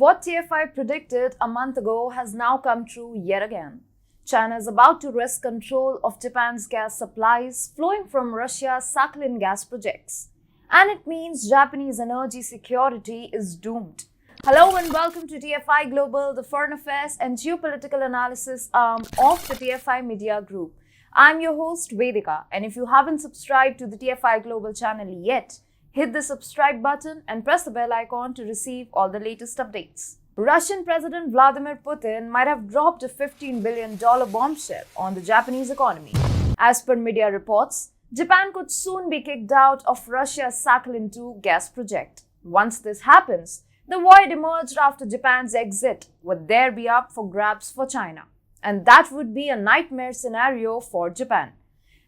What TFI predicted a month ago has now come true yet again. China is about to wrest control of Japan's gas supplies flowing from Russia's Sakhalin gas projects. And it means Japanese energy security is doomed. Hello and welcome to TFI Global, the foreign affairs and geopolitical analysis arm of the TFI Media Group. I'm your host Vedika, and if you haven't subscribed to the TFI Global channel yet, hit the subscribe button and press the bell icon to receive all the latest updates. Russian President Vladimir Putin might have dropped a $15 billion bombshell on the Japanese economy. As per media reports, Japan could soon be kicked out of Russia's Sakhalin-2 gas project. Once this happens, the void emerged after Japan's exit would there be up for grabs for China. And that would be a nightmare scenario for Japan.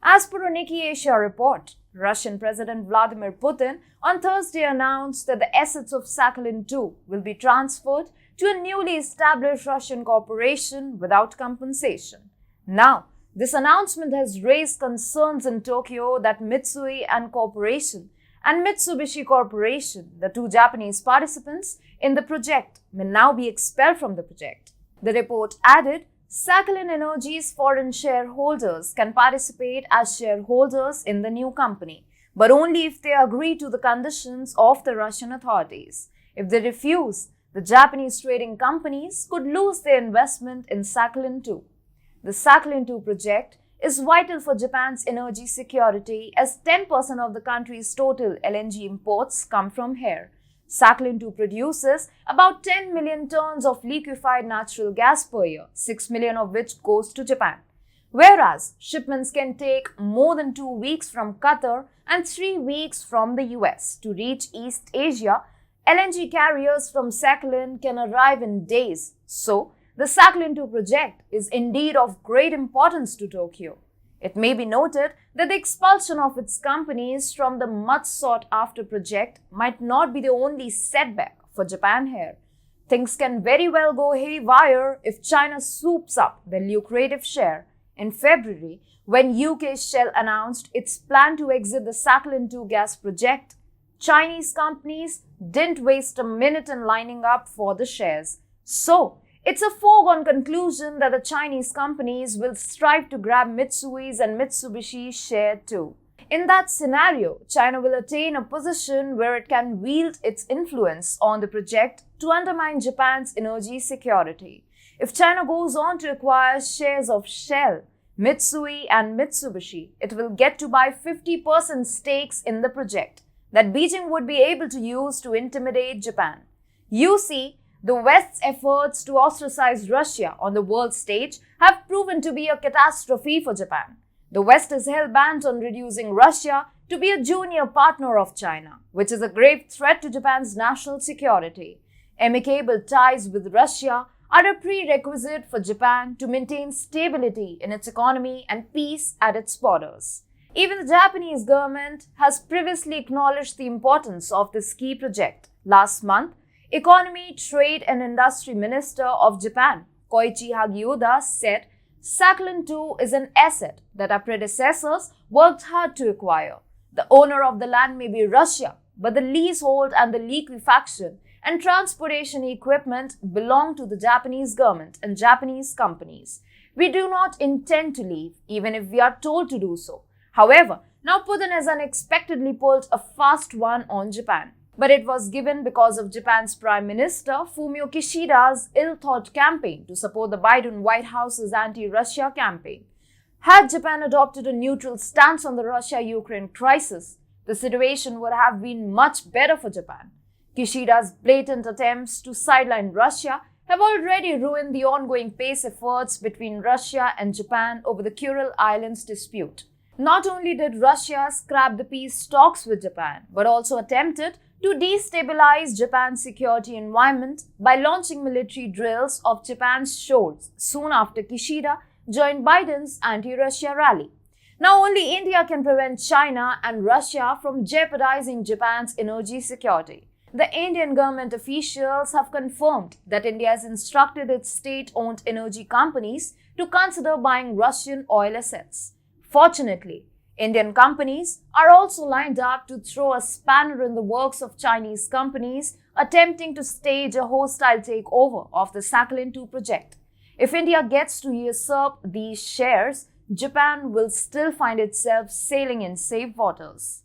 As per a Nikkei Asia report, Russian President Vladimir Putin on Thursday announced that the assets of Sakhalin-2 will be transferred to a newly established Russian corporation without compensation. Now, this announcement has raised concerns in Tokyo that Mitsui & Corporation and Mitsubishi Corporation, the two Japanese participants in the project, may now be expelled from the project. The report added, Sakhalin Energy's foreign shareholders can participate as shareholders in the new company, but only if they agree to the conditions of the Russian authorities. If they refuse, the Japanese trading companies could lose their investment in Sakhalin-2. The Sakhalin-2 project is vital for Japan's energy security as 10% of the country's total LNG imports come from here. Sakhalin-2 produces about 10 million tons of liquefied natural gas per year, 6 million of which goes to Japan. Whereas shipments can take more than 2 weeks from Qatar and 3 weeks from the US to reach East Asia, LNG carriers from Sakhalin can arrive in days. So, the Sakhalin-2 project is indeed of great importance to Tokyo. It may be noted that the expulsion of its companies from the much sought-after project might not be the only setback for Japan here. Things can very well go haywire if China swoops up the lucrative share. In February, when UK Shell announced its plan to exit the Sakhalin-2 gas project, Chinese companies didn't waste a minute in lining up for the shares. So, it's a foregone conclusion that the Chinese companies will strive to grab Mitsui's and Mitsubishi's share too. In that scenario, China will attain a position where it can wield its influence on the project to undermine Japan's energy security. If China goes on to acquire shares of Shell, Mitsui and Mitsubishi, it will get to buy 50% stakes in the project that Beijing would be able to use to intimidate Japan. You see, the West's efforts to ostracize Russia on the world stage have proven to be a catastrophe for Japan. The West is hell-bent on reducing Russia to be a junior partner of China, which is a grave threat to Japan's national security. Amicable ties with Russia are a prerequisite for Japan to maintain stability in its economy and peace at its borders. Even the Japanese government has previously acknowledged the importance of this key project. Last month, Economy, Trade and Industry Minister of Japan, Koichi Hagiuda, said Sakhalin-2 is an asset that our predecessors worked hard to acquire. The owner of the land may be Russia, but the leasehold and the liquefaction and transportation equipment belong to the Japanese government and Japanese companies. We do not intend to leave, even if we are told to do so. However, now Putin has unexpectedly pulled a fast one on Japan. But it was given because of Japan's Prime Minister Fumio Kishida's ill-thought campaign to support the Biden White House's anti-Russia campaign. Had Japan adopted a neutral stance on the Russia-Ukraine crisis, the situation would have been much better for Japan. Kishida's blatant attempts to sideline Russia have already ruined the ongoing peace efforts between Russia and Japan over the Kuril Islands dispute. Not only did Russia scrap the peace talks with Japan, but also attempted to destabilize Japan's security environment by launching military drills off Japan's shores soon after Kishida joined Biden's anti-Russia rally. Now only India can prevent China and Russia from jeopardizing Japan's energy security. The Indian government officials have confirmed that India has instructed its state-owned energy companies to consider buying Russian oil assets. Fortunately, Indian companies are also lined up to throw a spanner in the works of Chinese companies attempting to stage a hostile takeover of the Sakhalin 2 project. If India gets to usurp these shares, Japan will still find itself sailing in safe waters.